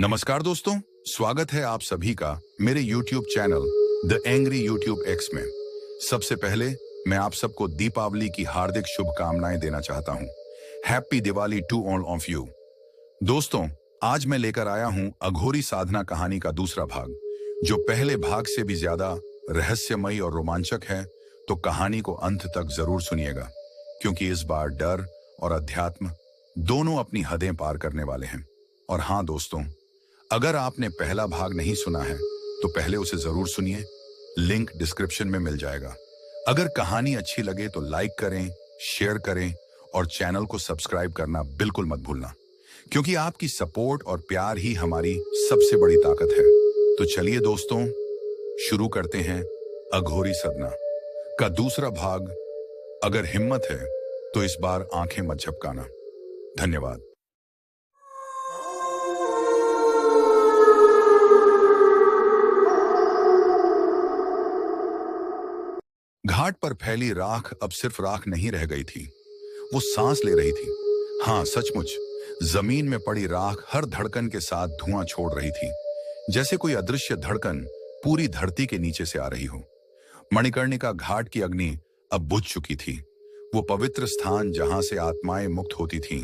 नमस्कार दोस्तों, स्वागत है आप सभी का मेरे YouTube channel the angry YouTube x में। सबसे पहले मैं आप सबको दीपावली की हार्दिक शुभकामनाएं देना चाहता हूं। Happy Diwali to all of you. दोस्तों, आज मैं लेकर आया हूं अघोरी साधना कहानी का दूसरा भाग, जो पहले भाग से भी ज्यादा रहस्यमयी और रोमांचक है। तो कहानी को अंत तक जरूर सुनिएगा, क्योंकि इस बार डर और अध्यात्म दोनों अपनी हदें पार करने वाले हैं। और हाँ दोस्तों, अगर आपने पहला भाग नहीं सुना है तो पहले उसे जरूर सुनिए, लिंक डिस्क्रिप्शन में मिल जाएगा। अगर कहानी अच्छी लगे तो लाइक करें, शेयर करें और चैनल को सब्सक्राइब करना बिल्कुल मत भूलना, क्योंकि आपकी सपोर्ट और प्यार ही हमारी सबसे बड़ी ताकत है। तो चलिए दोस्तों, शुरू करते हैं अघोरी साधना का दूसरा भाग। अगर हिम्मत है तो इस बार आंखें मत झपकाना। धन्यवाद। घाट पर फैली राख अब सिर्फ राख नहीं रह गई थी, वो सांस ले रही थी। हाँ, सचमुच जमीन में पड़ी राख हर धड़कन के साथ धुआं छोड़ रही थी, जैसे कोई अदृश्य धड़कन पूरी धरती के नीचे से आ रही हो। मणिकर्णिका घाट की अग्नि अब बुझ चुकी थी। वो पवित्र स्थान जहां से आत्माएं मुक्त होती थीं,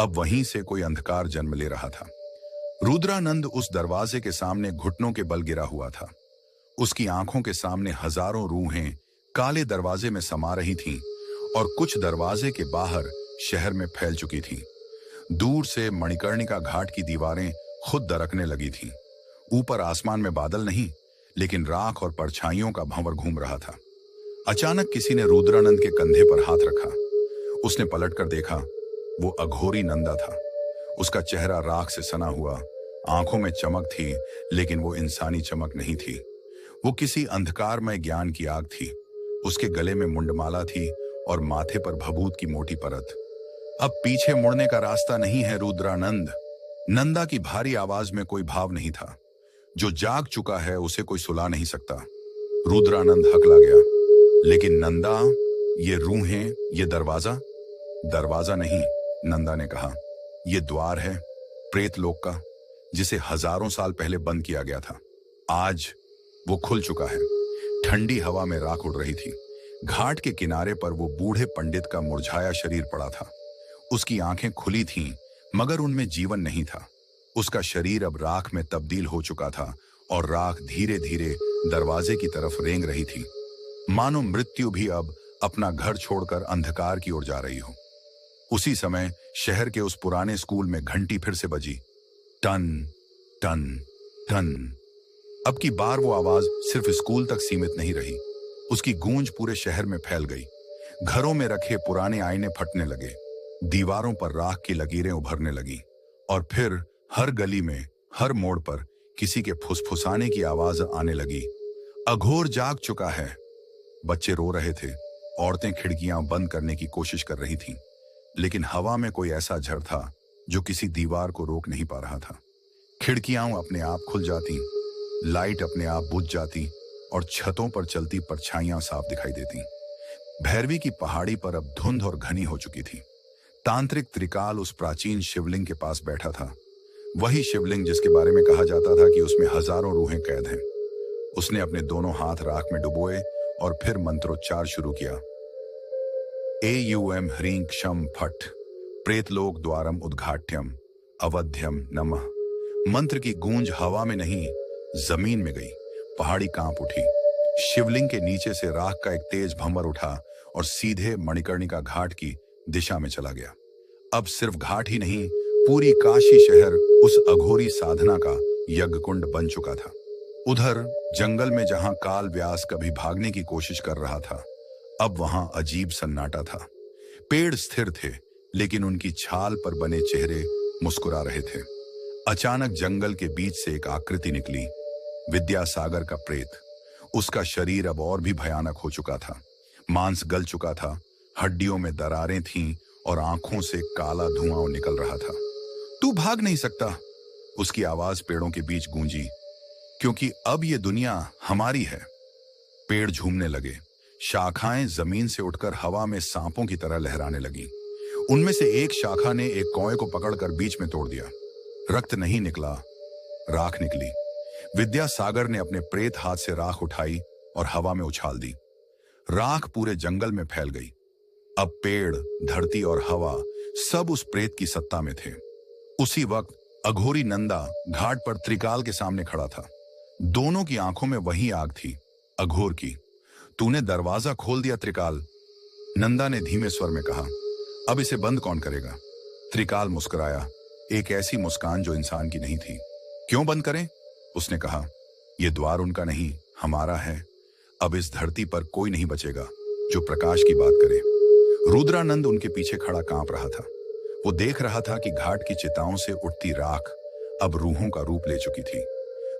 अब वहीं से कोई अंधकार जन्म ले रहा था। रुद्रानंद उस दरवाजे के सामने घुटनों के बल गिरा हुआ था। उसकी आंखों के सामने हजारों रूहें काले दरवाजे में समा रही थीं और कुछ दरवाजे के बाहर शहर में फैल चुकी थीं। दूर से मणिकर्णिका घाट की दीवारें खुद दरकने लगी थीं। ऊपर आसमान में बादल नहीं, लेकिन राख और परछाइयों का भंवर घूम रहा था। अचानक किसी ने रुद्रानंद के कंधे पर हाथ रखा। उसने पलटकर देखा, वो अघोरी नंदा था। उसका चेहरा राख से सना हुआ, आंखों में चमक थी, लेकिन वो इंसानी चमक नहीं थी। वो किसी अंधकारमय ज्ञान की आग थी। उसके गले में मुंडमाला थी और माथे पर भभूत की मोटी परत। अब पीछे मुड़ने का रास्ता नहीं है रुद्रानंद। नंदा की भारी आवाज में कोई भाव नहीं था। जो जाग चुका है उसे कोई सुला नहीं सकता। रुद्रानंद हकला गया, लेकिन नंदा, ये रूहें, ये दरवाजा? दरवाजा नहीं, नंदा ने कहा, ये द्वार है प्रेत लोक का, जिसे हजारों साल पहले बंद किया गया था। आज वो खुल चुका है। ठंडी हवा में राख उड़ रही थी। घाट के किनारे पर वो बूढ़े पंडित का मुरझाया शरीर पड़ा था। उसकी आंखें खुली थीं, मगर उनमें जीवन नहीं था। उसका शरीर अब राख में तब्दील हो चुका था और राख धीरे धीरे दरवाजे की तरफ रेंग रही थी, मानो मृत्यु भी अब अपना घर छोड़कर अंधकार की ओर जा रही हो। उसी समय शहर के उस पुराने स्कूल में घंटी फिर से बजी। टन टन टन। अब की बार वो आवाज सिर्फ स्कूल तक सीमित नहीं रही, उसकी गूंज पूरे शहर में फैल गई। घरों में रखे पुराने आईने फटने लगे, दीवारों पर राख की लकीरें उभरने लगी, और फिर हर गली में, हर मोड़ पर किसी के फुसफुसाने की आवाज आने लगी। अघोर जाग चुका है। बच्चे रो रहे थे, औरतें खिड़कियां बंद करने की कोशिश कर रही थीं, लेकिन हवा में कोई ऐसा झड़ था जो किसी दीवार को रोक नहीं पा रहा था। खिड़कियां अपने आप खुल जाती, लाइट अपने आप बुझ जाती और छतों पर चलती परछाइयां साफ दिखाई देती। भैरवी की पहाड़ी पर अब धुंध और घनी हो चुकी थी। तांत्रिक त्रिकाल उस प्राचीन शिवलिंग के पास बैठा था, वही शिवलिंग जिसके बारे में कहा जाता था कि उसमें हजारों रूहें कैद हैं। उसने अपने दोनों हाथ राख में डुबोए और फिर मंत्रोच्चार शुरू किया। एयूएम ह्रीं क्षम फट प्रेतलोक द्वारम उद्घाट्यम अवध्यम नमः। मंत्र की गूंज हवा में नहीं, जमीन में गई। पहाड़ी कांप उठी। शिवलिंग के नीचे से राख का एक तेज भंवर उठा और सीधे मणिकर्णिका घाट की दिशा में चला गया। अब सिर्फ घाट ही नहीं, पूरी काशी शहर उस अघोरी साधना का यज्ञकुंड बन चुका था। उधर जंगल में जहां काल व्यास कभी भागने की कोशिश कर रहा था, अब वहां अजीब सन्नाटा था। पेड़ स्थिर थे, लेकिन उनकी छाल पर बने चेहरे मुस्कुरा रहे थे। अचानक जंगल के बीच से एक आकृति निकली, विद्यासागर का प्रेत। उसका शरीर अब और भी भयानक हो चुका था। मांस गल चुका था, हड्डियों में दरारें थीं और आंखों से काला धुआं निकल रहा था। तू भाग नहीं सकता, उसकी आवाज पेड़ों के बीच गूंजी, क्योंकि अब ये दुनिया हमारी है। पेड़ झूमने लगे, शाखाएं जमीन से उठकर हवा में सांपों की तरह लहराने लगी। उनमें से एक शाखा ने एक कौए को पकड़कर बीच में तोड़ दिया। रक्त नहीं निकला, राख निकली। विद्यासागर ने अपने प्रेत हाथ से राख उठाई और हवा में उछाल दी। राख पूरे जंगल में फैल गई। अब पेड़, धरती और हवा सब उस प्रेत की सत्ता में थे। उसी वक्त अघोरी नंदा घाट पर त्रिकाल के सामने खड़ा था। दोनों की आंखों में वही आग थी, अघोर की। तूने दरवाजा खोल दिया त्रिकाल, नंदा ने धीमे स्वर में कहा। अब इसे बंद कौन करेगा? त्रिकाल मुस्कुराया, एक ऐसी मुस्कान जो इंसान की नहीं थी। क्यों बंद करें? उसने कहा। यह द्वार उनका नहीं, हमारा है। अब इस धरती पर कोई नहीं बचेगा जो प्रकाश की बात करे। रुद्रानंद उनके पीछे खड़ा कांप रहा था। वो देख रहा था कि घाट की चिताओं से उठती राख अब रूहों का रूप ले चुकी थी।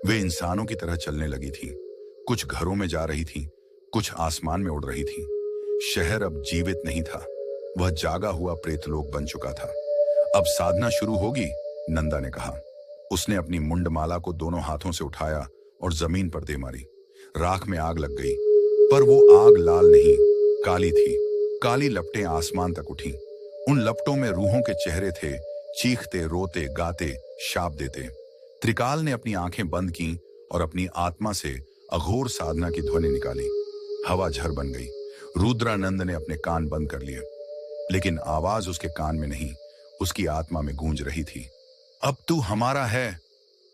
वे इंसानों की तरह चलने लगी थी। कुछ घरों में जा रही थी, कुछ आसमान में उड़ रही थी। शहर अब जीवित नहीं था, वह जागा हुआ प्रेतलोक बन चुका था। अब साधना शुरू होगी, नंदा ने कहा। उसने अपनी मुंडमाला को दोनों हाथों से उठाया और जमीन पर दे मारी। राख में आग लग गई, पर वो आग लाल नहीं, काली थी। काली लपटें आसमान तक उठी। उन लपटों में रूहों के चेहरे थे, चीखते, रोते, गाते, शाप देते। त्रिकाल ने अपनी आंखें बंद की और अपनी आत्मा से अघोर साधना की ध्वनि निकाली। हवा झर बन गई। रुद्रानंद ने अपने कान बंद कर लिए, लेकिन आवाज उसके कान में नहीं, उसकी आत्मा में गूंज रही थी। अब तू हमारा है।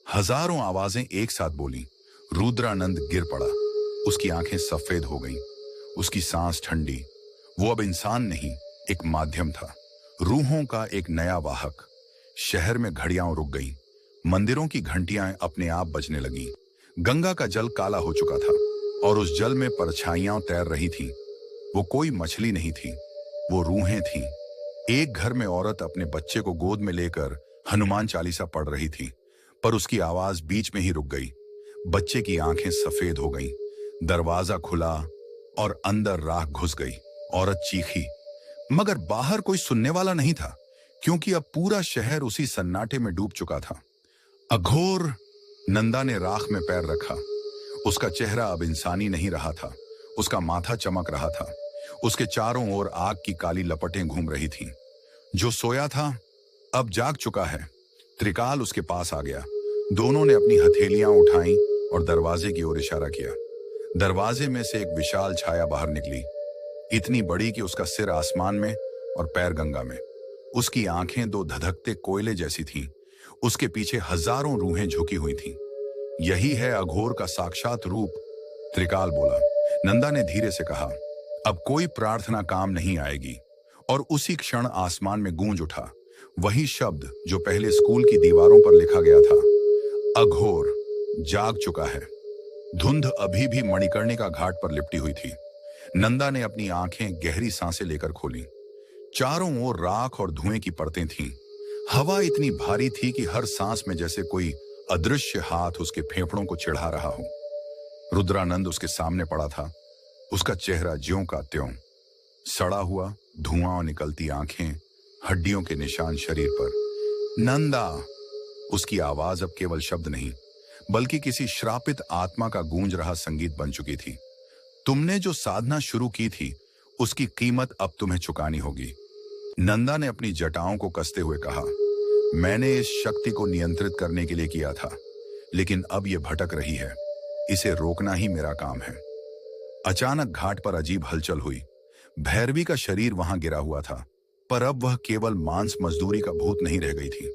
हजारों आवाजें एक साथ बोली। रुद्रानंद गिर पड़ा। उसकी आंखें सफेद हो गईं, उसकी सांस ठंडी। वो अब इंसान नहीं, एक माध्यम था, रूहों का एक नया वाहक। शहर में घड़ियां रुक गईं, मंदिरों की घंटियां अपने आप बजने लगीं। गंगा का जल काला हो चुका था और उस जल में परछाइयां तैर रही थीं। वो कोई मछली नहीं थी, वो रूहें थीं। एक घर में औरत अपने बच्चे को गोद में लेकर हनुमान चालीसा पढ़ रही थी, पर उसकी आवाज बीच में ही रुक गई। बच्चे की आंखें सफेद हो गईं। दरवाजा खुला और अंदर राख घुस गई। औरत चीखी, मगर बाहर कोई सुनने वाला नहीं था, क्योंकि अब पूरा शहर उसी सन्नाटे में डूब चुका था। अघोर! नंदा ने राख में पैर रखा। उसका चेहरा अब इंसानी नहीं रहा था, उसका माथा चमक रहा था। उसके चारों ओर आग की काली लपटें घूम रही थीं। जो सोया था अब जाग चुका है। त्रिकाल उसके पास आ गया। दोनों ने अपनी हथेलियां उठाईं और दरवाजे की ओर इशारा किया। दरवाजे में से एक विशाल छाया बाहर निकली, इतनी बड़ी कि उसका सिर आसमान में और पैर गंगा में। उसकी आंखें दो धधकते कोयले जैसी थीं। उसके पीछे हजारों रूहें झुकी हुई थीं। यही है अघोर का साक्षात रूप, त्रिकाल बोला। नंदा ने धीरे से कहा, अब कोई प्रार्थना काम नहीं आएगी। और उसी क्षण आसमान में गूंज उठा वही शब्द जो पहले स्कूल की दीवारों पर लिखा गया था, अघोर जाग चुका है। धुंध अभी भी मणिकर्णिका घाट पर लिपटी हुई थी। नंदा ने अपनी आंखें गहरी सांसें लेकर खोली। चारों ओर राख और धुएं की परतें थीं। हवा इतनी भारी थी कि हर सांस में जैसे कोई अदृश्य हाथ उसके फेफड़ों को चिढ़ा रहा हो। रुद्रानंद उसके सामने पड़ा था। उसका चेहरा ज्यों का त्यों, सड़ा हुआ, धुआं निकलती आंखें, हड्डियों के निशान शरीर पर। नंदा! उसकी आवाज अब केवल शब्द नहीं, बल्कि किसी श्रापित आत्मा का गूंज रहा संगीत बन चुकी थी। तुमने जो साधना शुरू की थी, उसकी कीमत अब तुम्हें चुकानी होगी। नंदा ने अपनी जटाओं को कसते हुए कहा, मैंने इस शक्ति को नियंत्रित करने के लिए किया था, लेकिन अब यह भटक रही है। इसे रोकना ही मेरा काम है। अचानक घाट पर अजीब हलचल हुई। भैरवी का शरीर वहां गिरा हुआ था, पर अब वह केवल मांस मजदूरी का भूत नहीं रह गई थी।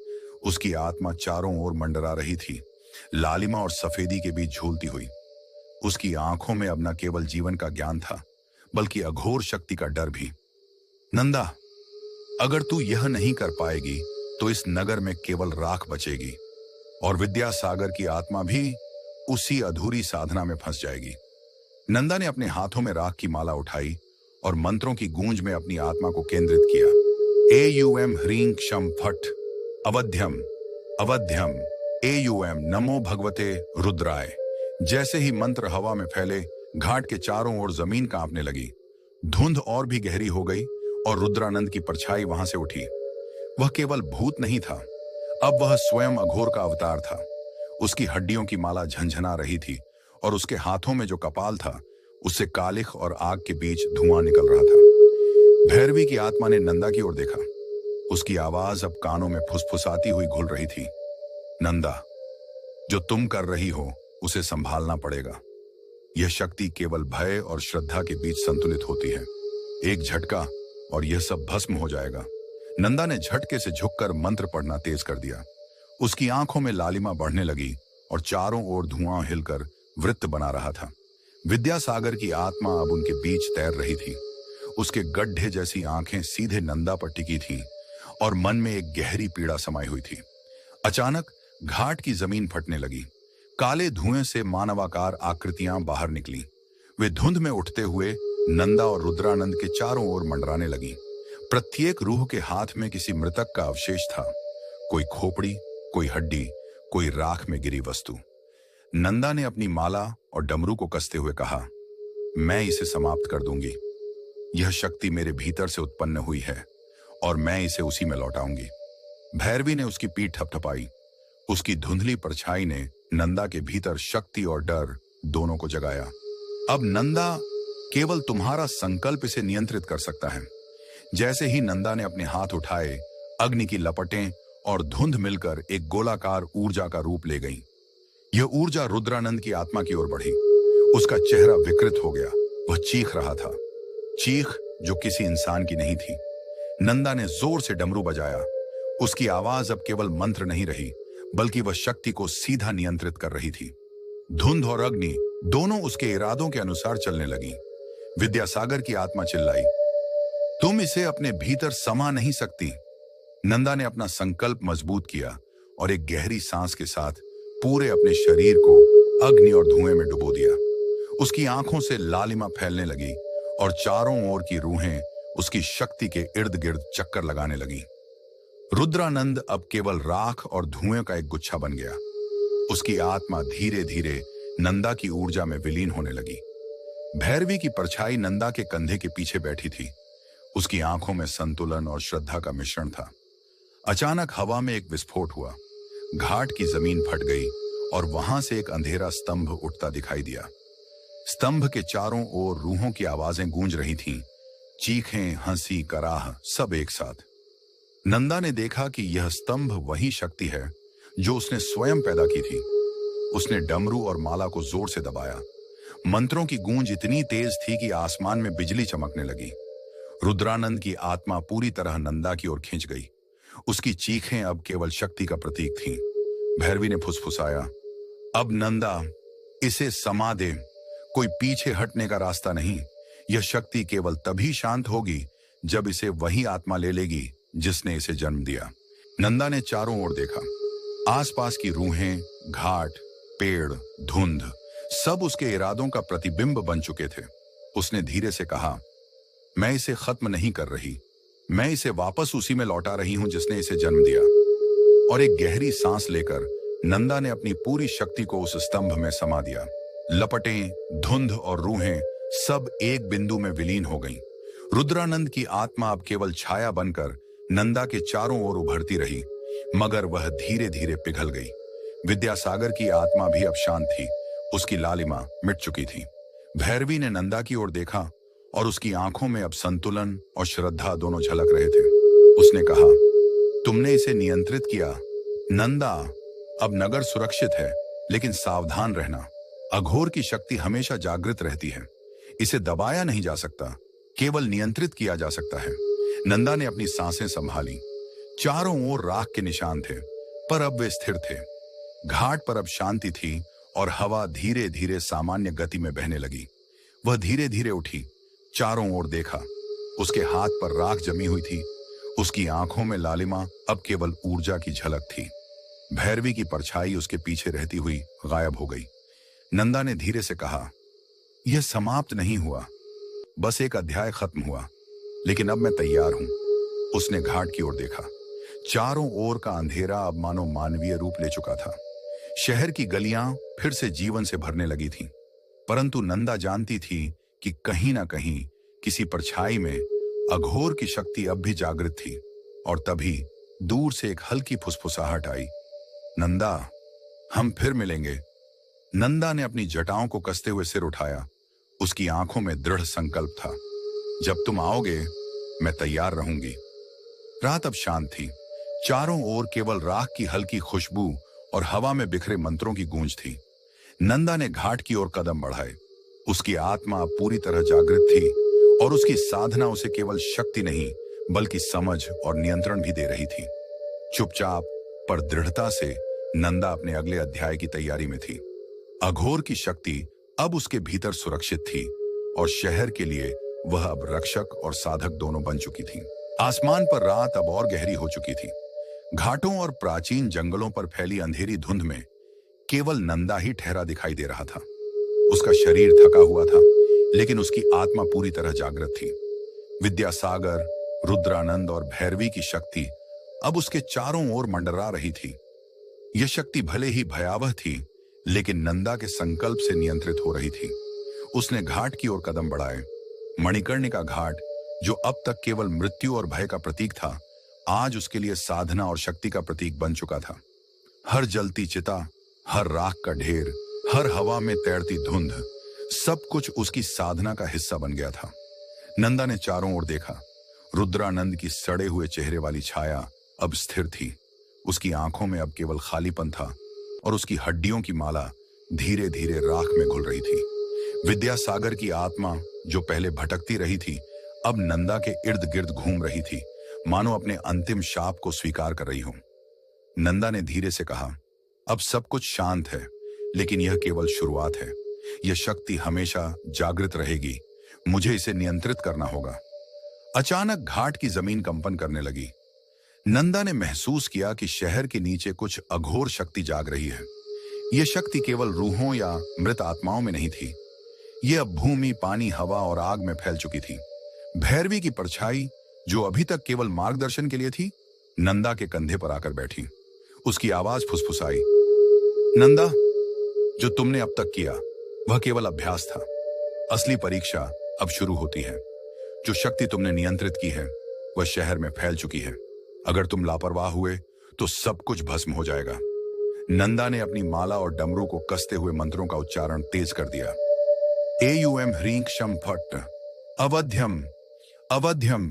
उसकी आत्मा चारों ओर मंडरा रही थी, लालिमा और सफेदी के बीच झूलती हुई। उसकी आंखों में अब न केवल जीवन का ज्ञान था, बल्कि अघोर शक्ति का डर भी। नंदा, अगर तू यह नहीं कर पाएगी तो इस नगर में केवल राख बचेगी और विद्यासागर की आत्मा भी उसी अधूरी साधना में फंस जाएगी। नंदा ने अपने हाथों में राख की माला उठाई और मंत्रों की गूंज में अपनी आत्मा को केंद्रित किया। एयूएम ह्रीं क्षम फट अवध्यम अवध्यम एयूएम नमो भगवते रुद्राय। जैसे ही मंत्र हवा में फैले, घाट के चारों ओर जमीन कांपने लगी। धुंध और भी गहरी हो गई और रुद्रानंद की परछाई वहां से उठी। वह केवल भूत नहीं था, अब वह स्वयं अघोर का अवतार था। उसकी हड्डियों की माला झंझना रही थी और उसके हाथों में जो कपाल था, उससे कालिख और आग के बीच धुआं निकल रहा था। भैरवी की आत्मा ने नंदा की ओर देखा। उसकी आवाज अब कानों में फुसफुसाती हुई घुल रही थी। नंदा, जो तुम कर रही हो उसे संभालना पड़ेगा। यह शक्ति केवल भय और श्रद्धा के बीच संतुलित होती है। एक झटका और यह सब भस्म हो जाएगा। नंदा ने झटके से झुककर मंत्र पढ़ना तेज कर दिया। उसकी आंखों में लालिमा बढ़ने लगी और चारों ओर धुआं हिलकर वृत्त बना रहा था। विद्यासागर की आत्मा अब उनके बीच तैर रही थी। उसके गड्ढे जैसी आंखें सीधे नंदा पर टिकी थीं और मन में एक गहरी पीड़ा समाई हुई थी। अचानक घाट की जमीन फटने लगी। काले धुएं से मानवाकार आकृतियां बाहर निकली। वे धुंध में उठते हुए नंदा और रुद्रानंद के चारों ओर मंडराने लगी। प्रत्येक रूह के हाथ में किसी मृतक का अवशेष था। कोई खोपड़ी, कोई हड्डी, कोई राख में गिरी वस्तु। नंदा ने अपनी माला और डमरू को कसते हुए कहा, मैं इसे समाप्त कर दूंगी। यह शक्ति मेरे भीतर से उत्पन्न हुई है और मैं इसे उसी में लौटाऊंगी। भैरवी ने उसकी पीठ थपथपाई। उसकी धुंधली परछाई ने नंदा के भीतर शक्ति और डर दोनों को जगाया। अब नंदा, केवल तुम्हारा संकल्प इसे नियंत्रित कर सकता है। जैसे ही नंदा ने अपने हाथ उठाए, अग्नि की लपटें और धुंध मिलकर एक गोलाकार ऊर्जा का रूप ले गई। यह ऊर्जा रुद्रानंद की आत्मा की ओर बढ़ी। उसका चेहरा विकृत हो गया। वह चीख रहा था, चीख जो किसी इंसान की नहीं थी। नंदा ने जोर से डमरू बजाया। उसकी आवाज अब केवल मंत्र नहीं रही, बल्कि वह शक्ति को सीधा नियंत्रित कर रही थी। धुंध और अग्नि दोनों उसके इरादों के अनुसार चलने लगी। विद्यासागर की आत्मा चिल्लाई, तुम इसे अपने भीतर समा नहीं सकती। नंदा ने अपना संकल्प मजबूत किया और एक गहरी सांस के साथ पूरे अपने शरीर को अग्नि और धुएं में डुबो दिया। उसकी आंखों से लालिमा फैलने लगी और चारों ओर की रूहें उसकी शक्ति के इर्द गिर्द चक्कर लगाने लगी। रुद्रानंद अब केवल राख और धुएं का एक गुच्छा बन गया। उसकी आत्मा धीरे धीरे नंदा की ऊर्जा में विलीन होने लगी। भैरवी की परछाई नंदा के कंधे के पीछे बैठी थी। उसकी आंखों में संतुलन और श्रद्धा का मिश्रण था। अचानक हवा में एक विस्फोट हुआ। घाट की जमीन फट गई और वहां से एक अंधेरा स्तंभ उठता दिखाई दिया। स्तंभ के चारों ओर रूहों की आवाजें गूंज रही थीं। चीखें, हंसी, कराह, सब एक साथ। नंदा ने देखा कि यह स्तंभ वही शक्ति है जो उसने स्वयं पैदा की थी। उसने डमरू और माला को जोर से दबाया। मंत्रों की गूंज इतनी तेज थी कि आसमान में बिजली चमकने लगी। रुद्रानंद की आत्मा पूरी तरह नंदा की ओर खींच गई। उसकी चीखें अब केवल शक्ति का प्रतीक थीं। भैरवी ने फुसफुसाया, अब नंदा, इसे समा दे। कोई पीछे हटने का रास्ता नहीं। यह शक्ति केवल तभी शांत होगी जब इसे वही आत्मा ले लेगी जिसने इसे जन्म दिया। नंदा ने चारों ओर देखा। आसपास की रूहें, घाट, पेड़, धुंध, सब उसके इरादों का प्रतिबिंब बन चुके थे। उसने धीरे से कहा, मैं इसे खत्म नहीं कर रही। मैं इसे वापस उसी में लौटा रही हूं जिसने इसे जन्म दिया। और एक गहरी सांस लेकर नंदा ने अपनी पूरी शक्ति को उस स्तंभ में समा दिया। लपटें, धुंध और रूहें सब एक बिंदु में विलीन हो गईं। रुद्रानंद की आत्मा अब केवल छाया बनकर नंदा के चारों ओर उभरती रही, मगर वह धीरे धीरे पिघल गई। विद्यासागर की आत्मा भी अब शांत थी। उसकी लालिमा मिट चुकी थी। भैरवी ने नंदा की ओर देखा और उसकी आंखों में अब संतुलन और श्रद्धा दोनों झलक रहे थे। उसने कहा, तुमने इसे नियंत्रित किया। नंदा, अब नगर सुरक्षित है, लेकिन सावधान रहना। अघोर की शक्ति हमेशा जागृत रहती है। इसे दबाया नहीं जा सकता, केवल नियंत्रित किया जा सकता है। नंदा ने अपनी सांसें संभाली। चारों ओर राख के निशान थे, पर अब वे स्थिर थे। घाट पर अब शांति थी और हवा धीरे धीरे सामान्य गति में बहने लगी। वह धीरे धीरे उठी, चारों ओर देखा। उसके हाथ पर राख जमी हुई थी। उसकी आंखों में लालिमा अब केवल ऊर्जा की झलक थी। भैरवी की परछाई उसके पीछे रहती हुई गायब हो गई। नंदा ने धीरे से कहा, यह समाप्त नहीं हुआ, बस एक अध्याय खत्म हुआ, लेकिन अब मैं तैयार हूं। उसने घाट की ओर देखा। चारों ओर का अंधेरा अब मानो मानवीय रूप ले चुका था। शहर की गलियां फिर से जीवन से भरने लगी थीं, परंतु नंदा जानती थी कि कहीं ना कहीं किसी परछाई में अघोर की शक्ति अब भी जागृत थी। और तभी दूर से एक हल्की फुसफुसाहट आई, नंदा, हम फिर मिलेंगे। नंदा ने अपनी जटाओं को कसते हुए सिर उठाया। उसकी आंखों में दृढ़ संकल्प था, जब तुम आओगे मैं तैयार रहूंगी। रात अब शांत थी। चारों ओर केवल राख की हल्की खुशबू और हवा में बिखरे मंत्रों की गूंज थी। नंदा ने घाट की ओर कदम बढ़ाए। उसकी आत्मा अब पूरी तरह जागृत थी और उसकी साधना उसे केवल शक्ति नहीं बल्कि समझ और नियंत्रण भी दे रही थी। चुपचाप पर दृढ़ता से नंदा अपने अगले अध्याय की तैयारी में थी। अघोर की शक्ति अब उसके भीतर सुरक्षित थी और शहर के लिए वह अब रक्षक और साधक दोनों बन चुकी थी। आसमान पर रात अब और गहरी हो चुकी थी। घाटों और प्राचीन जंगलों पर फैली अंधेरी धुंध में केवल नंदा ही ठहरा दिखाई दे रहा था। उसका शरीर थका हुआ था, लेकिन उसकी आत्मा पूरी तरह जागृत थी। विद्यासागर, रुद्रानंद और भैरवी की शक्ति अब उसके चारों ओर मंडरा रही थी। यह शक्ति भले ही भयावह थी, लेकिन नंदा के संकल्प से नियंत्रित हो रही थी। उसने घाट की ओर कदम बढ़ाए। मणिकर्णिका घाट, जो अब तक केवल मृत्यु और भय का प्रतीक था, आज उसके लिए साधना और शक्ति का प्रतीक बन चुका था। हर जलती चिता, हर राख का ढेर, हर हवा में तैरती धुंध, सब कुछ उसकी साधना का हिस्सा बन गया था। नंदा ने चारों ओर देखा। रुद्रानंद की सड़े हुए चेहरे वाली छाया अब स्थिर थी। उसकी आंखों में अब केवल खालीपन था और उसकी हड्डियों की माला धीरे धीरे राख में घुल रही थी। विद्यासागर की आत्मा, जो पहले भटकती रही थी, अब नंदा के इर्द गिर्द घूम रही थी, मानो अपने अंतिम शाप को स्वीकार कर रही हो। नंदा ने धीरे से कहा, अब सब कुछ शांत है, लेकिन यह केवल शुरुआत है। यह शक्ति हमेशा जागृत रहेगी। मुझे इसे नियंत्रित करना होगा। अचानक घाट की जमीन कंपन करने लगी। नंदा ने महसूस किया कि शहर के नीचे कुछ अघोर शक्ति जाग रही है। यह शक्ति केवल रूहों या मृत आत्माओं में नहीं थी। यह अब भूमि, पानी, हवा और आग में फैल चुकी थी। भैरवी की परछाई, जो अभी तक केवल मार्गदर्शन के लिए थी, नंदा के कंधे पर आकर बैठी। उसकी आवाज फुसफुसाई, नंदा, जो तुमने अब तक किया वह केवल अभ्यास था। असली परीक्षा अब शुरू होती है। जो शक्ति तुमने नियंत्रित की है वह शहर में फैल चुकी है। अगर तुम लापरवाह हुए तो सब कुछ भस्म हो जाएगा। नंदा ने अपनी माला और डमरू को कसते हुए मंत्रों का उच्चारण तेज कर दिया। एयूएम ह्रीं क्षम फट, अवध्यम अवध्यम।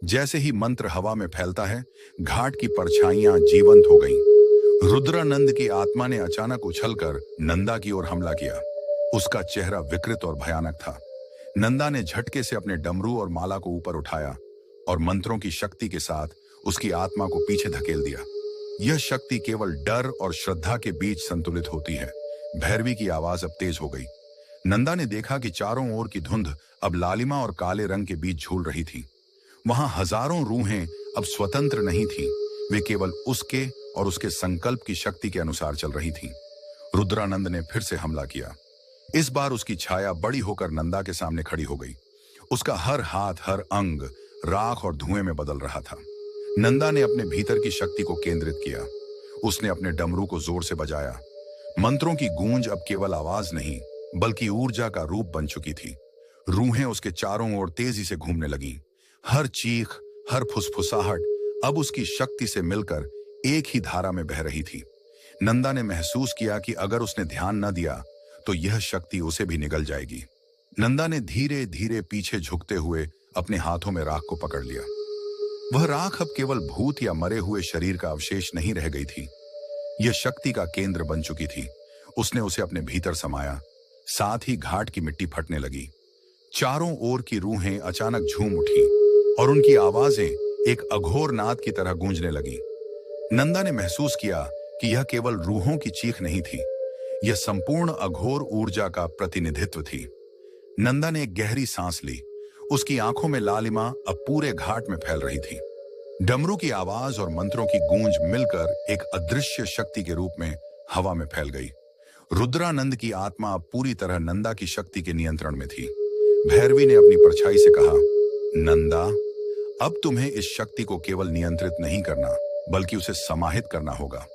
जैसे ही मंत्र हवा में फैलता है, घाट की परछाइयां जीवंत हो गईं। रुद्रानंद की आत्मा ने अचानक उछलकर नंदा की ओर हमला किया। उसका चेहरा विकृत और भयानक था। नंदा ने झटके से अपने डमरू और माला को ऊपर उठाया और मंत्रों की शक्ति के साथ उसकी आत्मा को पीछे धकेल दिया। यह शक्ति केवल डर और श्रद्धा के बीच संतुलित होती है। भैरवी की आवाज अब तेज हो गई। नंदा ने देखा कि चारों ओर की धुंध अब लालिमा और काले रंग के बीच झूल रही थी। वहां हजारों रूहें अब स्वतंत्र नहीं थी। वे केवल उसके और उसके संकल्प की शक्ति के अनुसार चल रही थीं। रुद्रानंद ने फिर से हमला किया। इस बार उसकी छाया बड़ी होकर नंदा के सामने खड़ी हो गई। उसका हर हाथ, हर अंग राख और धुएं में बदल रहा था। नंदा ने अपने भीतर की शक्ति को केंद्रित किया। उसने अपने डमरू को जोर से बजाया। मंत्रों की गूंज अब केवल आवाज नहीं बल्कि ऊर्जा का रूप बन चुकी थी। रूहें उसके चारों ओर तेजी से घूमने लगीं। हर चीख, हर फुसफुसाहट अब उसकी शक्ति से मिलकर एक ही धारा में बह रही थी। नंदा ने महसूस किया कि अगर उसने ध्यान न दिया तो यह शक्ति उसे भी निगल जाएगी। नंदा ने धीरे धीरे पीछे झुकते हुए अपने हाथों में राख को पकड़ लिया। वह राख अब केवल भूत या मरे हुए शरीर का अवशेष नहीं रह गई थी। यह शक्ति का केंद्र बन चुकी थी। उसने उसे अपने भीतर समाया। साथ ही घाट की मिट्टी फटने लगी। चारों ओर की रूहें अचानक झूम उठी और उनकी आवाजें एक अघोर नाद की तरह गूंजने लगी। नंदा ने महसूस किया कि यह केवल रूहों की चीख नहीं थी, यह संपूर्ण अघोर ऊर्जा का प्रतिनिधित्व थी। नंदा ने एक गहरी सांस ली। उसकी आंखों में लालिमा अब पूरे घाट में फैल रही थी। डमरू की आवाज और मंत्रों की गूंज मिलकर एक अदृश्य शक्ति के रूप में हवा में फैल गई। रुद्रानंद की आत्मा अब पूरी तरह नंदा की शक्ति के नियंत्रण में थी। भैरवी ने अपनी परछाई से कहा, नंदा, अब तुम्हें इस शक्ति को केवल नियंत्रित नहीं करना बल्कि उसे समाहित करना होगा।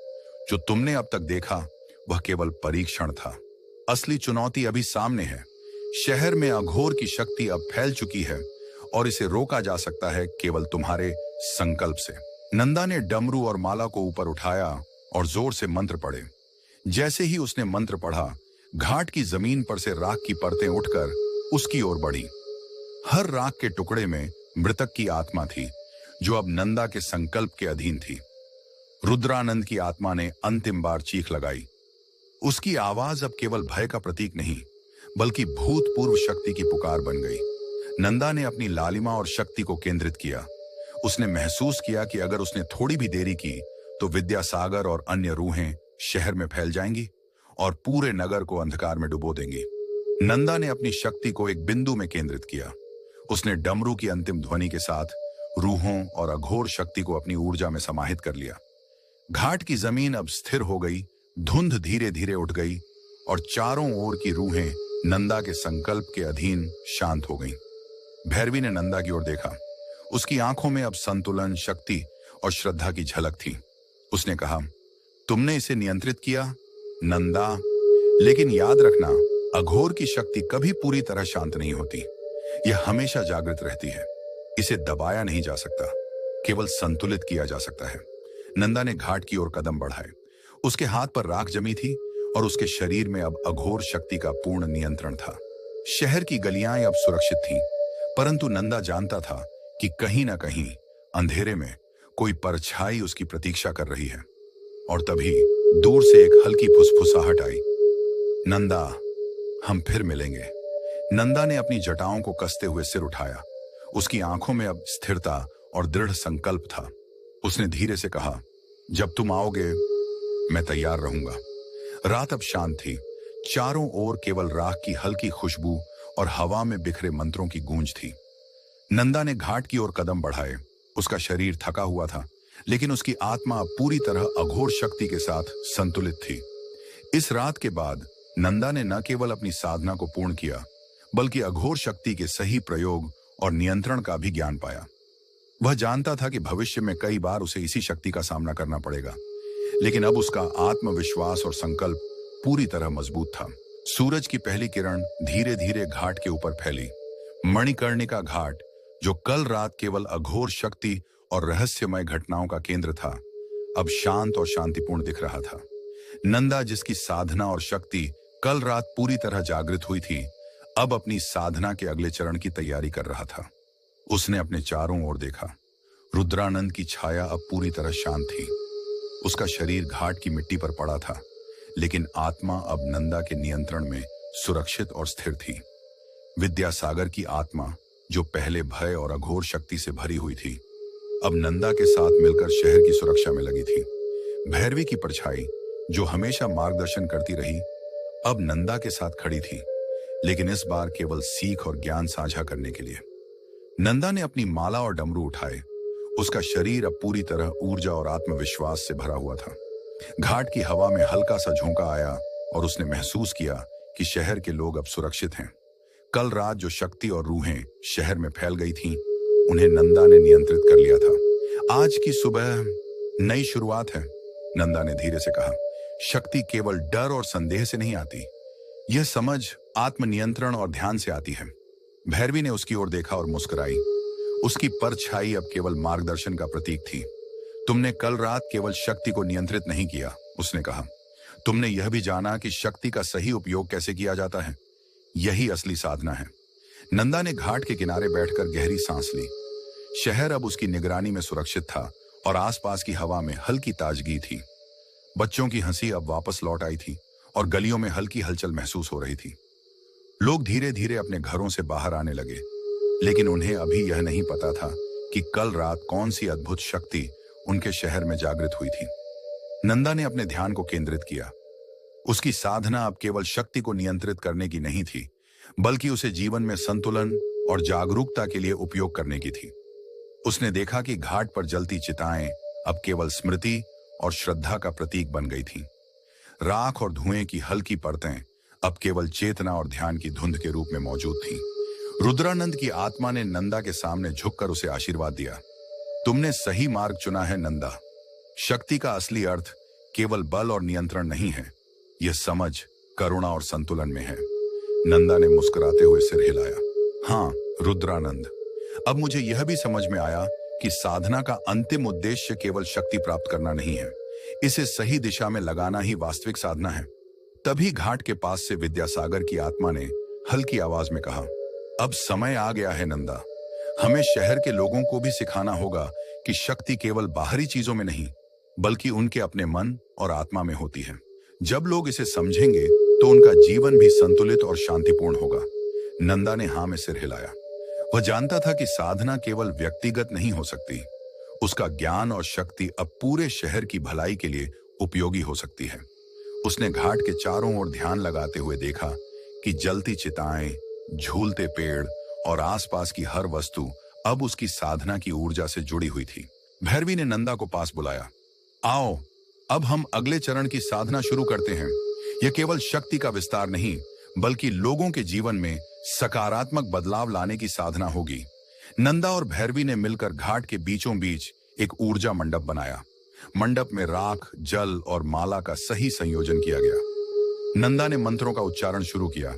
जो तुमने अब तक देखा वह केवल परीक्षण था। असली चुनौती अभी सामने है। शहर में अघोर की शक्ति अब फैल चुकी है और इसे रोका जा सकता है केवल तुम्हारे संकल्प से। नंदा ने डमरू और माला को ऊपर उठाया और जोर से मंत्र पढ़े। जैसे ही उसने मंत्र पढ़ा, घाट की जमीन पर से राख की परतें उठकर उसकी ओर बढ़ी। हर राख के टुकड़े में मृतक की आत्मा थी, जो अब नंदा के संकल्प के अधीन थी। रुद्रानंद की आत्मा ने अंतिम बार चीख लगाई। उसकी आवाज अब केवल भय का प्रतीक नहीं, बल्कि भूतपूर्व शक्ति की पुकार बन गई। नंदा ने अपनी लालिमा और शक्ति को केंद्रित किया। उसने महसूस किया कि अगर उसने थोड़ी भी देरी की तो विद्यासागर और अन्य रूहें शहर में फैल जाएंगी और पूरे नगर को अंधकार में डुबो देंगी। नंदा ने अपनी शक्ति को एक बिंदु में केंद्रित किया। उसने डमरू की अंतिम ध्वनि के साथ रूहों और अघोर शक्ति को अपनी ऊर्जा में समाहित कर लिया। घाट की जमीन अब स्थिर हो गई, धुंध धीरे धीरे उठ गई और चारों ओर की रूहें नंदा के संकल्प के अधीन शांत हो गईं। भैरवी ने नंदा की ओर देखा। उसकी आंखों में अब संतुलन, शक्ति और श्रद्धा की झलक थी। उसने कहा, तुमने इसे नियंत्रित किया नंदा, लेकिन याद रखना, अघोर की शक्ति कभी पूरी तरह शांत नहीं होती। यह हमेशा जागृत रहती है। इसे दबाया नहीं जा सकता, केवल संतुलित किया जा सकता है। नंदा ने घाट की ओर कदम बढ़ाए। उसके हाथ पर राख जमी थी और उसके शरीर में अब अघोर शक्ति का पूर्ण नियंत्रण था। शहर की गलियां अब सुरक्षित थीं, परंतु नंदा जानता था कि कहीं ना कहीं अंधेरे में कोई परछाई उसकी प्रतीक्षा कर रही है। और तभी दूर से एक हल्की फुसफुसाहट आई। नंदा, हम फिर मिलेंगे। नंदा ने अपनी जटाओं को कसते हुए सिर उठाया। उसकी आंखों में अब स्थिरता और दृढ़ संकल्प था। उसने धीरे से कहा, जब तुम आओगे मैं तैयार रहूंगा। रात अब शांत थी। चारों ओर केवल राख की हल्की खुशबू और हवा में बिखरे मंत्रों की गूंज थी। नंदा ने घाट की ओर कदम बढ़ाए। उसका शरीर थका हुआ था, लेकिन उसकी आत्मा पूरी तरह अघोर शक्ति के साथ संतुलित थी। इस रात के बाद नंदा ने न केवल अपनी साधना को पूर्ण किया, बल्कि अघोर शक्ति के सही प्रयोग और नियंत्रण का भी ज्ञान पाया। वह जानता था कि भविष्य में कई बार उसे इसी शक्ति का सामना करना पड़ेगा, लेकिन अब उसका आत्मविश्वास और संकल्प पूरी तरह मजबूत था। सूरज की पहली किरण धीरे धीरे घाट के ऊपर फैली। मणिकर्णिका घाट, जो कल रात केवल अघोर शक्ति और रहस्यमय घटनाओं का केंद्र था, अब शांत और शांतिपूर्ण दिख रहा था। नंदा, जिसकी साधना और शक्ति कल रात पूरी तरह जागृत हुई थी, अब अपनी साधना के अगले चरण की तैयारी कर रहा था। उसने अपने चारों ओर देखा। रुद्रानंद की छाया अब पूरी तरह शांत थी। उसका शरीर घाट की मिट्टी पर पड़ा था, लेकिन आत्मा अब नंदा के नियंत्रण में सुरक्षित और स्थिर थी। विद्यासागर की आत्मा, जो पहले भय और अघोर शक्ति से भरी हुई थी, अब नंदा के साथ मिलकर शहर की सुरक्षा में लगी थी। भैरवी की परछाई, जो हमेशा मार्गदर्शन करती रही, अब नंदा के साथ खड़ी थी, लेकिन इस बार केवल सीख और ज्ञान साझा करने के लिए। नंदा ने अपनी माला और डमरू उठाए। उसका शरीर अब पूरी तरह ऊर्जा और आत्मविश्वास से भरा हुआ था। घाट की हवा में हल्का सा झोंका आया और उसने महसूस किया कि शहर के लोग अब सुरक्षित हैं। कल रात जो शक्ति और रूहें शहर में फैल गई थीं, उन्हें नंदा ने नियंत्रित कर लिया था। आज की सुबह नई शुरुआत है, नंदा ने धीरे से कहा। शक्ति केवल डर और संदेह से नहीं आती, यह समझ, आत्मनियंत्रण और ध्यान से आती है। भैरवी ने उसकी ओर देखा और मुस्कुराई। उसकी परछाई अब केवल मार्गदर्शन का प्रतीक थी। तुमने कल रात केवल शक्ति को नियंत्रित नहीं किया, उसने कहा। तुमने यह भी जाना कि शक्ति का सही उपयोग कैसे किया जाता है। यही असली साधना है। नंदा ने घाट के किनारे बैठकर गहरी सांस ली। शहर अब उसकी निगरानी में सुरक्षित था और आसपास की हवा में हल्की ताजगी थी। बच्चों की हंसी अब वापस लौट आई थी और गलियों में हल्की हलचल महसूस हो रही थी। लोग धीरे धीरे अपने घरों से बाहर आने लगे, लेकिन उन्हें अभी यह नहीं पता था कि कल रात कौन सी अद्भुत शक्ति उनके शहर में जागृत हुई थी। नंदा ने अपने ध्यान को केंद्रित किया। उसकी साधना अब केवल शक्ति को नियंत्रित करने की नहीं थी, बल्कि उसे जीवन में संतुलन और जागरूकता के लिए उपयोग करने की थी। उसने देखा कि घाट पर जलती चिताएं अब केवल स्मृति और श्रद्धा का प्रतीक बन गई थीं। राख और धुएं की हल्की परतें अब केवल चेतना और ध्यान की धुंध के रूप में मौजूद थीं। रुद्रानंद की आत्मा ने नंदा के सामने झुककर उसे आशीर्वाद दिया। तुमने सही मार्ग चुना है नंदा। शक्ति का असली अर्थ केवल बल और नियंत्रण नहीं है, यह समझ, करुणा और संतुलन में है। नंदा ने मुस्कुराते हुए सिर हिलाया। हाँ रुद्रानंद, अब मुझे यह भी समझ में आया कि साधना का अंतिम उद्देश्य केवल शक्ति प्राप्त करना नहीं है, इसे सही दिशा में लगाना ही वास्तविक साधना है। तभी घाट के पास से विद्यासागर की आत्मा ने हल्की आवाज में कहा, अब समय आ गया है नंदा। हमें शहर के लोगों को भी सिखाना होगा कि शक्ति केवल बाहरी चीजों में नहीं, बल्कि उनके अपने मन और आत्मा में होती है। जब लोग इसे समझेंगे तो उनका जीवन भी संतुलित और शांतिपूर्ण होगा। नंदा ने हाँ में सिर हिलाया। वह जानता था कि साधना केवल व्यक्तिगत नहीं हो सकती, उसका ज्ञान और शक्ति अब पूरे शहर की भलाई के लिए उपयोगी हो सकती है। उसने घाट के चारों ओर ध्यान लगाते हुए देखा कि जलती चिताएं, झूलते पेड़ और आसपास की हर वस्तु अब उसकी साधना की ऊर्जा से जुड़ी हुई थी। भैरवी ने नंदा को पास बुलाया। आओ, अब हम अगले चरण की साधना शुरू करते हैं। यह केवल शक्ति का विस्तार नहीं, बल्कि लोगों के जीवन में सकारात्मक बदलाव लाने की साधना होगी। नंदा और भैरवी ने मिलकर घाट के बीचों बीच एक ऊर्जा मंडप बनाया। मंडप में राख, जल और माला का सही संयोजन किया गया। नंदा ने मंत्रों का उच्चारण शुरू किया,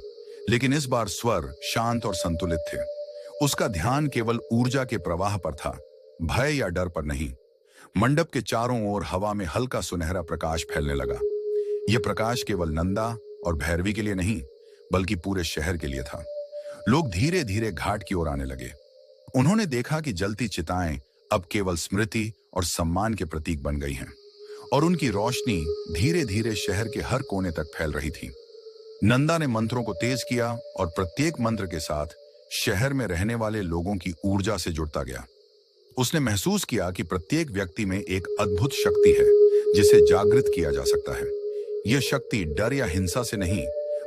लेकिन इस बार स्वर शांत और संतुलित थे। उसका ध्यान केवल ऊर्जा के प्रवाह पर था, भय या डर पर नहीं। मंडप के चारों ओर हवा में हल्का सुनहरा प्रकाश फैलने लगा। यह प्रकाश केवल नंदा और भैरवी के लिए नहीं, बल्कि पूरे शहर के लिए था। लोग धीरे धीरे घाट की ओर आने लगे। उन्होंने देखा कि जलती चिताएं अब केवल स्मृति और सम्मान के प्रतीक बन गई हैं, और उनकी रोशनी धीरे धीरे शहर के हर कोने तक फैल रही थी। नंदा ने मंत्रों को तेज किया और प्रत्येक मंत्र के साथ शहर में रहने वाले लोगों की ऊर्जा से जुड़ता गया। उसने महसूस किया कि प्रत्येक व्यक्ति में एक अद्भुत शक्ति है जिसे जागृत किया जा सकता है। यह शक्ति डर या हिंसा से नहीं,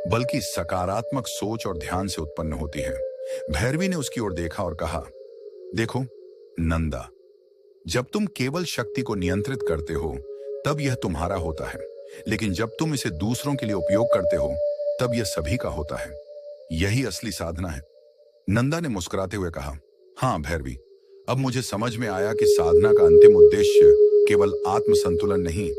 बल्कि सकारात्मक सोच और ध्यान से उत्पन्न होती है। भैरवी ने उसकी ओर देखा और कहा, देखो नंदा, जब तुम केवल शक्ति को नियंत्रित करते हो तब यह तुम्हारा होता है, लेकिन जब तुम इसे दूसरों के लिए उपयोग करते हो तब यह सभी का होता है। यही असली साधना है। नंदा ने मुस्कुराते हुए कहा, हाँ भैरवी, अब मुझे समझ में आया कि साधना का अंतिम उद्देश्य केवल आत्म संतुलन नहीं,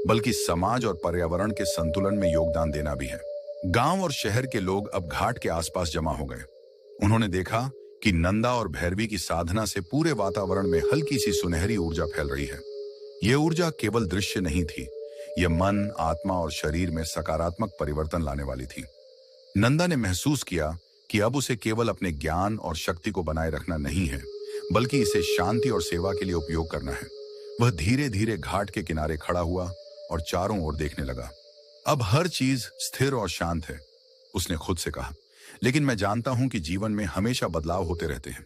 बल्कि समाज और पर्यावरण के संतुलन में योगदान देना भी है। गांव और शहर के लोग अब घाट के आसपास जमा हो गए। उन्होंने देखा कि नंदा और भैरवी की साधना से पूरे वातावरण में हल्की सी सुनहरी ऊर्जा फैल रही है। यह ऊर्जा केवल दृश्य नहीं थी, यह मन, आत्मा और शरीर में सकारात्मक परिवर्तन लाने वाली थी। नंदा ने महसूस किया कि अब उसे केवल अपने ज्ञान और शक्ति को बनाए रखना नहीं है, बल्कि इसे शांति और सेवा के लिए उपयोग करना है। वह धीरे धीरे घाट के किनारे खड़ा हुआ और चारों ओर देखने लगा। अब हर चीज स्थिर और शांत है, उसने खुद से कहा, लेकिन मैं जानता हूं कि जीवन में हमेशा बदलाव होते रहते हैं।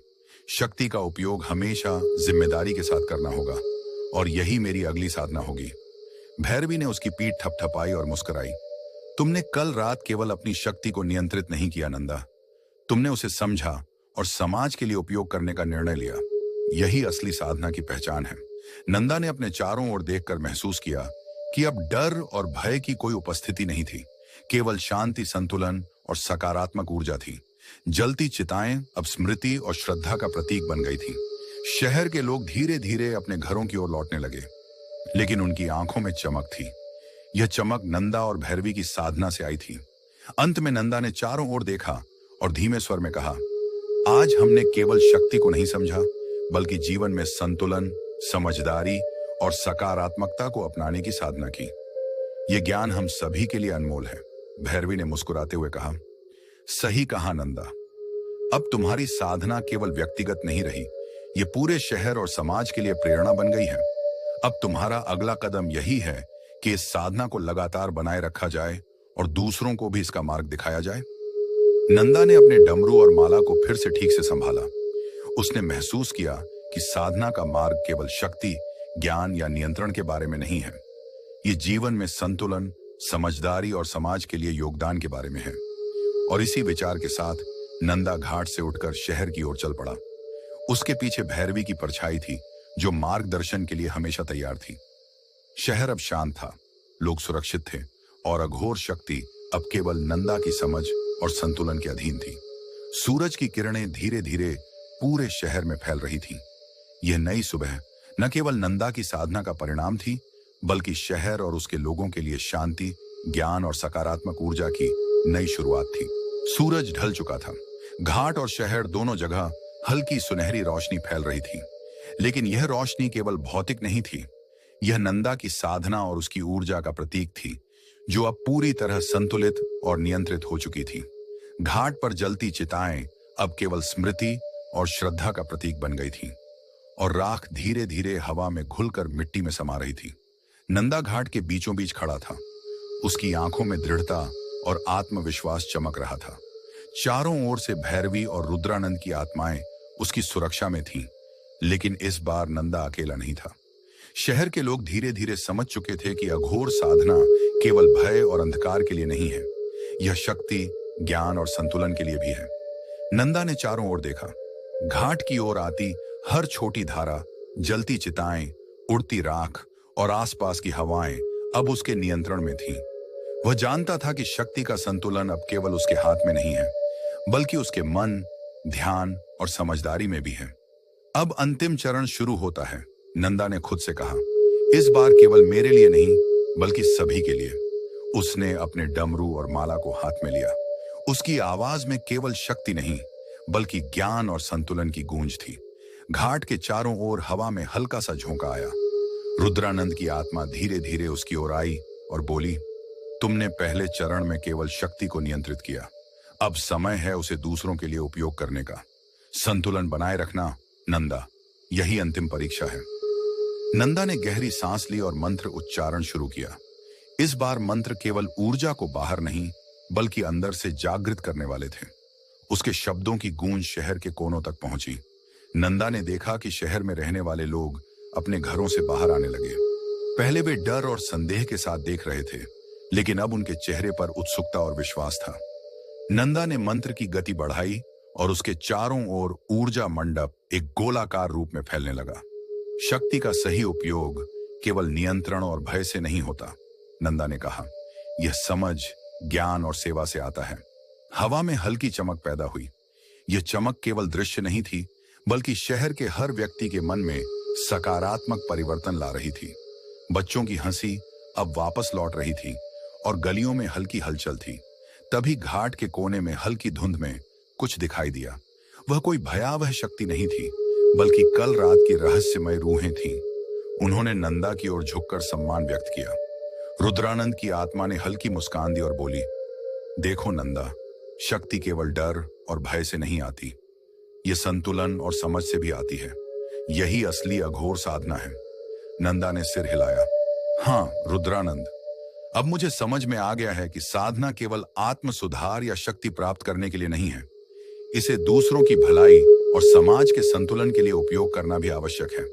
शक्ति का उपयोग हमेशा जिम्मेदारी के साथ करना होगा, और यही मेरी अगली साधना होगी। भैरवी ने उसकी पीठ थपथपाई और मुस्कुराई। तुमने कल रात केवल अपनी शक्ति को नियंत्रित नहीं किया नंदा, तुमने उसे समझा और समाज के लिए उपयोग करने का निर्णय लिया। यही असली साधना की पहचान है। नंदा ने अपने चारों ओर देखकर महसूस किया कि अब डर और भय की कोई उपस्थिति नहीं थी, केवल शांति, संतुलन और सकारात्मक ऊर्जा थी। जलती चिताएं अब स्मृति और श्रद्धा का प्रतीक बन गई थी। शहर के लोग धीरे धीरे अपने घरों की ओर लौटने लगे, लेकिन उनकी आंखों में चमक थी। यह चमक नंदा और भैरवी की साधना से आई थी। अंत में नंदा ने चारों ओर देखा और धीमे स्वर में कहा, आज हमने केवल शक्ति को नहीं समझा, बल्कि जीवन में संतुलन, समझदारी और सकारात्मकता को अपनाने की साधना की। यह ज्ञान हम सभी के लिए अनमोल है। भैरवी ने मुस्कुराते हुए कहा, सही कहा नंदा, अब तुम्हारी साधना केवल व्यक्तिगत नहीं रही, यह पूरे शहर और समाज के लिए प्रेरणा बन गई है। अब तुम्हारा अगला कदम यही है कि इस साधना को लगातार बनाए रखा जाए और दूसरों को भी इसका मार्ग दिखाया जाए। नंदा ने अपने डमरू और माला को फिर से ठीक से संभाला। उसने महसूस किया कि साधना का मार्ग केवल शक्ति, ज्ञान या नियंत्रण के बारे में नहीं है। ये जीवन में संतुलन, समझदारी और समाज के लिए योगदान के बारे में है। और इसी विचार के साथ नंदा घाट से उठकर शहर की ओर चल पड़ा। उसके पीछे भैरवी की परछाई थी, जो मार्गदर्शन के लिए हमेशा तैयार थी। शहर अब शांत था, लोग सुरक्षित थे, और अघोर शक्ति अब केवल नंदा की समझ और संतुलन के अधीन थी। सूरज की किरणें धीरे धीरे पूरे शहर में फैल रही थी। यह नई सुबह न केवल नंदा की साधना का परिणाम थी, बल्कि शहर और उसके लोगों के लिए शांति, ज्ञान और सकारात्मक ऊर्जा की नई शुरुआत थी। सूरज ढल चुका था। घाट और शहर दोनों जगह हल्की सुनहरी रोशनी फैल रही थी, लेकिन यह रोशनी केवल भौतिक नहीं थी। यह नंदा की साधना और उसकी ऊर्जा का प्रतीक थी, जो अब पूरी तरह संतुलित और नियंत्रित हो चुकी थी। घाट पर जलती चिताएं अब केवल स्मृति और श्रद्धा का प्रतीक बन गई थी, और राख धीरे धीरे हवा में घुलकर मिट्टी में समा रही थी। नंदा घाट के बीचों बीच खड़ा था। उसकी आंखों में दृढ़ता और आत्मविश्वास चमक रहा था। चारों ओर से भैरवी और रुद्रानंद की आत्माएं उसकी सुरक्षा में थीं, लेकिन इस बार नंदा अकेला नहीं था। शहर के लोग धीरे धीरे समझ चुके थे कि अघोर साधना केवल भय और अंधकार के लिए नहीं है, यह शक्ति, ज्ञान और संतुलन के लिए भी है। नंदा ने चारों ओर देखा। घाट की ओर आती हर छोटी धारा, जलती चिताएं, उड़ती राख और आसपास की हवाएं अब उसके नियंत्रण में थीं। वह जानता था कि शक्ति का संतुलन अब केवल उसके हाथ में नहीं है, बल्कि उसके मन, ध्यान और समझदारी में भी है। अब अंतिम चरण शुरू होता है, नंदा ने खुद से कहा। इस बार केवल मेरे लिए नहीं, बल्कि सभी के लिए। उसने अपने डमरू और माला को हाथ में लिया। उसकी आवाज में केवल शक्ति नहीं, बल्कि ज्ञान और संतुलन की गूंज थी। घाट के चारों ओर हवा में हल्का सा झोंका आया। रुद्रानंद की आत्मा धीरे धीरे उसकी ओर आई और बोली, तुमने पहले चरण में केवल शक्ति को नियंत्रित किया, अब समय है उसे दूसरों के लिए उपयोग करने का। संतुलन बनाए रखना नंदा, यही अंतिम परीक्षा है। नंदा ने गहरी सांस ली और मंत्र उच्चारण शुरू किया। इस बार मंत्र केवल ऊर्जा को बाहर नहीं, बल्कि अंदर से जागृत करने वाले थे। उसके शब्दों की गूंज शहर के कोनों तक पहुंची। नंदा ने देखा कि शहर में रहने वाले लोग अपने घरों से बाहर आने लगे। पहले वे डर और संदेह के साथ देख रहे थे, लेकिन अब उनके चेहरे पर उत्सुकता और विश्वास था। नंदा ने मंत्र की गति बढ़ाई और उसके चारों ओर ऊर्जा मंडप एक गोलाकार रूप में फैलने लगा। शक्ति का सही उपयोग केवल नियंत्रण और भय से नहीं होता, नंदा ने कहा। यह समझ, ज्ञान और सेवा से आता है। हवा में हल्की चमक पैदा हुई। यह चमक केवल दृश्य नहीं थी, बल्कि शहर के हर व्यक्ति के मन में सकारात्मक परिवर्तन ला रही थी। बच्चों की हंसी अब वापस लौट रही थी और गलियों में हल्की हलचल थी। तभी घाट के कोने में हल्की धुंध में कुछ दिखाई दिया। वह कोई भयावह शक्ति नहीं थी, बल्कि कल रात की रहस्यमय रूहें थीं। उन्होंने नंदा की ओर झुककर सम्मान व्यक्त किया। रुद्रानंद की आत्मा ने हल्की मुस्कान दी और बोली, देखो नंदा, शक्ति केवल डर और भय से नहीं आती, ये संतुलन और समझ से भी आती है। यही असली अघोर साधना है। नंदा ने सिर हिलाया। हाँ रुद्रानंद, अब मुझे समझ में आ गया है कि साधना केवल आत्म सुधार या शक्ति प्राप्त करने के लिए नहीं है, इसे दूसरों की भलाई और समाज के संतुलन के लिए उपयोग करना भी आवश्यक है।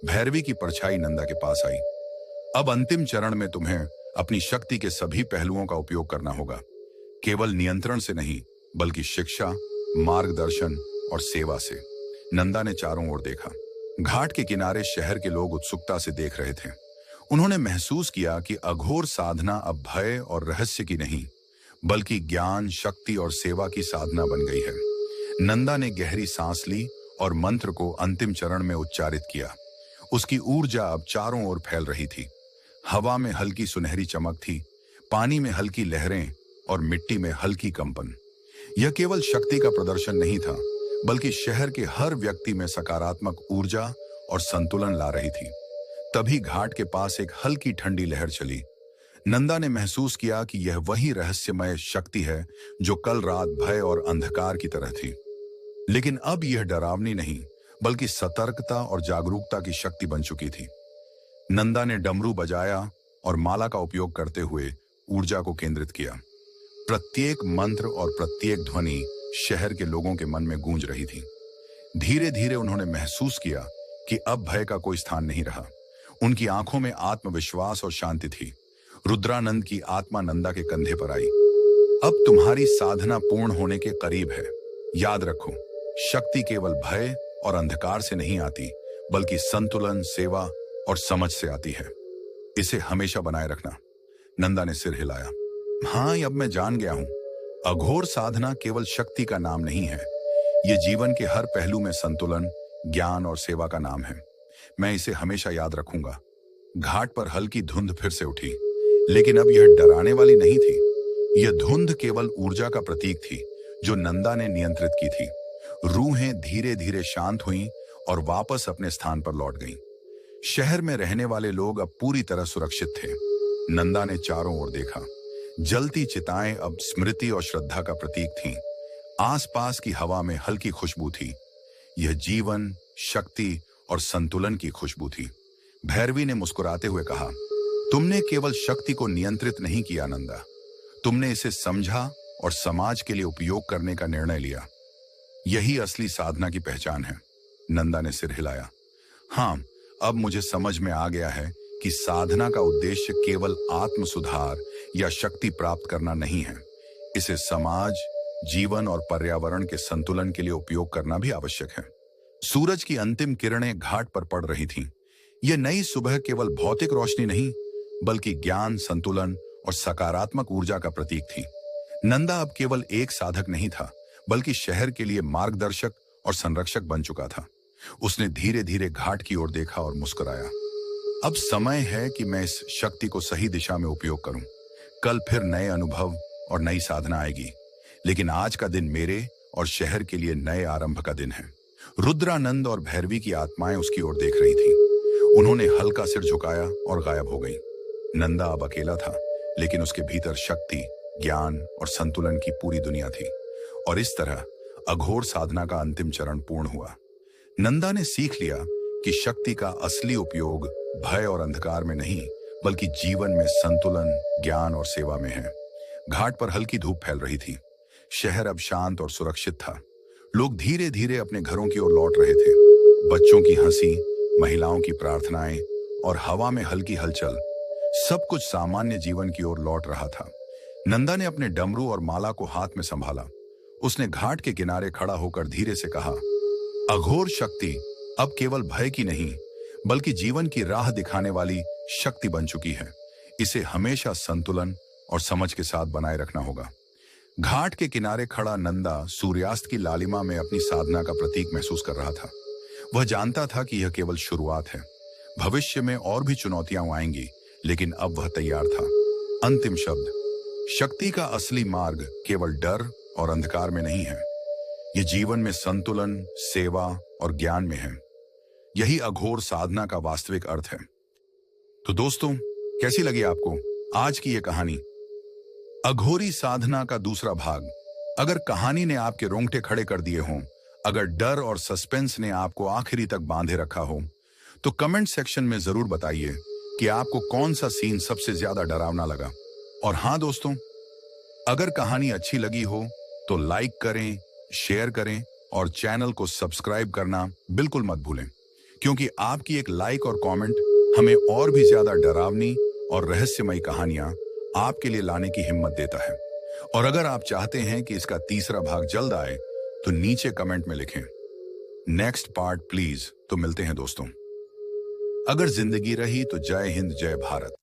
भैरवी की परछाई नंदा के पास आई। अब अंतिम चरण में तुम्हें अपनी शक्ति के सभी पहलुओं का उपयोग करना होगा, केवल नियंत्रण से नहीं, बल्कि शिक्षा, मार्गदर्शन और सेवा से। नंदा ने चारों ओर देखा। घाट के किनारे शहर के लोग उत्सुकता से देख रहे थे। उन्होंने महसूस किया कि अघोर साधना अब भय और रहस्य की नहीं, बल्कि ज्ञान, शक्ति और सेवा की साधना बन गई है। नंदा ने गहरी सांस ली और मंत्र को अंतिम चरण में उच्चारित किया। उसकी ऊर्जा अब चारों ओर फैल रही थी। हवा में हल्की सुनहरी चमक थी, पानी में हल्की लहरें और मिट्टी में हल्की कंपन। यह केवल शक्ति का प्रदर्शन नहीं था, बल्कि शहर के हर व्यक्ति में सकारात्मक ऊर्जा और संतुलन ला रही थी। तभी घाट के पास एक हल्की ठंडी लहर चली। नंदा ने महसूस किया कि यह वही रहस्यमय शक्ति है जो कल रात भय और अंधकार की तरह थी। लेकिन अब यह डरावनी नहीं, बल्कि सतर्कता और जागरूकता की शक्ति बन चुकी थी। नंदा ने डमरू बजाया और माला का उपयोग करते हुए ऊर्जा को केंद्रित किया। प्रत्येक मंत्र और प्रत्येक ध्वनि शहर के लोगों के मन में गूंज रही थी। धीरे धीरे उन्होंने महसूस किया कि अब भय का कोई स्थान नहीं रहा। उनकी आंखों में आत्मविश्वास और शांति थी। रुद्रानंद की आत्मा नंदा के कंधे पर आई। अब तुम्हारी साधना पूर्ण होने के करीब है। याद रखो, शक्ति केवल भय और अंधकार से नहीं आती, बल्कि संतुलन, सेवा और समझ से आती है। इसे हमेशा बनाए रखना। नंदा ने सिर हिलाया। हाँ, अब मैं जान गया हूं। अघोर साधना केवल शक्ति का नाम नहीं है, ये जीवन के हर पहलू में संतुलन, ज्ञान और सेवा का नाम है। मैं इसे हमेशा याद रखूंगा। घाट पर हल्की धुंध फिर से उठी, लेकिन अब यह डराने वाली नहीं थी। यह धुंध केवल ऊर्जा का प्रतीक थी जो नंदा ने नियंत्रित की थी। रूहें धीरे धीरे शांत हुईं और वापस अपने स्थान पर लौट गईं। शहर में रहने वाले लोग अब पूरी तरह सुरक्षित थे। नंदा ने चारों ओर देखा। जलती चिताएं अब स्मृति और श्रद्धा का प्रतीक थीं। आसपास की हवा में हल्की खुशबू थी। यह जीवन, शक्ति और संतुलन की खुशबू थी। भैरवी ने मुस्कुराते हुए कहा, तुमने केवल शक्ति को नियंत्रित नहीं किया नंदा, तुमने इसे समझा और समाज के लिए उपयोग करने का निर्णय लिया। यही असली साधना की पहचान है। नंदा ने सिर हिलाया। हाँ, अब मुझे समझ में आ गया है कि साधना का उद्देश्य केवल आत्म सुधार या शक्ति प्राप्त करना नहीं है। इसे समाज, जीवन और पर्यावरण के संतुलन के लिए उपयोग करना भी आवश्यक है। सूरज की अंतिम किरणें घाट पर पड़ रही थीं। यह नई सुबह केवल भौतिक रोशनी नहीं, बल्कि ज्ञान, संतुलन और सकारात्मक ऊर्जा का प्रतीक थी। नंदा अब केवल एक साधक नहीं था, बल्कि शहर के लिए मार्गदर्शक और संरक्षक बन चुका था। उसने धीरे धीरे घाट की ओर देखा और मुस्कुराया। अब समय है कि मैं इस शक्ति को सही दिशा में उपयोग करूं। कल फिर नए अनुभव और नई साधना आएगी, लेकिन आज का दिन मेरे और शहर के लिए नए आरंभ का दिन है। रुद्रानंद और भैरवी की आत्माएं उसकी ओर देख रही थीं। उन्होंने हल्का सिर झुकाया और गायब हो गई। नंदा अब अकेला था, लेकिन उसके भीतर शक्ति, ज्ञान और संतुलन की पूरी दुनिया थी। और इस तरह अघोर साधना का अंतिम चरण पूर्ण हुआ। नंदा ने सीख लिया कि शक्ति का असली उपयोग भय और अंधकार में नहीं, बल्कि जीवन में संतुलन, ज्ञान और सेवा में है। घाट पर हल्की धूप फैल रही थी। शहर अब शांत और सुरक्षित था। लोग धीरे धीरे अपने घरों की ओर लौट रहे थे। बच्चों की हंसी, महिलाओं की प्रार्थनाएं और हवा में हल्की हलचल, सब कुछ सामान्य जीवन की ओर लौट रहा था। नंदा ने अपने डमरू और माला को हाथ में संभाला। उसने घाट के किनारे खड़ा होकर धीरे से कहा, अघोर शक्ति अब केवल भय की नहीं, बल्कि जीवन की राह दिखाने वाली शक्ति बन चुकी है। इसे हमेशा संतुलन और समझ के साथ बनाए रखना होगा। घाट के किनारे खड़ा नंदा सूर्यास्त की लालिमा में अपनी साधना का प्रतीक महसूस कर रहा था। वह जानता था कि यह केवल शुरुआत है। भविष्य में और भी चुनौतियां आएंगी, लेकिन अब वह तैयार था। अंतिम शब्द, शक्ति का असली मार्ग केवल डर और अंधकार में नहीं है। यह जीवन में संतुलन, सेवा और ज्ञान में है। यही अघोर साधना का वास्तविक अर्थ है। तो दोस्तों, कैसी लगी आपको आज की यह कहानी? अघोरी साधना का दूसरा भाग। अगर कहानी ने आपके रोंगटे खड़े कर दिए हों, अगर डर और सस्पेंस ने आपको आखिरी तक बांधे रखा हो, तो कमेंट सेक्शन में जरूर बताइए कि आपको कौन सा सीन सबसे ज्यादा डरावना लगा। और हाँ दोस्तों, अगर कहानी अच्छी लगी हो तो लाइक करें, शेयर करें और चैनल को सब्सक्राइब करना बिल्कुल मत भूलें, क्योंकि आपकी एक लाइक और कमेंट हमें और भी ज्यादा डरावनी और रहस्यमयी कहानियां आपके लिए लाने की हिम्मत देता है। और अगर आप चाहते हैं कि इसका तीसरा भाग जल्द आए, तो नीचे कमेंट में लिखें नेक्स्ट पार्ट प्लीज। तो मिलते हैं दोस्तों। अगर जिंदगी रही तो जय हिंद, जय भारत।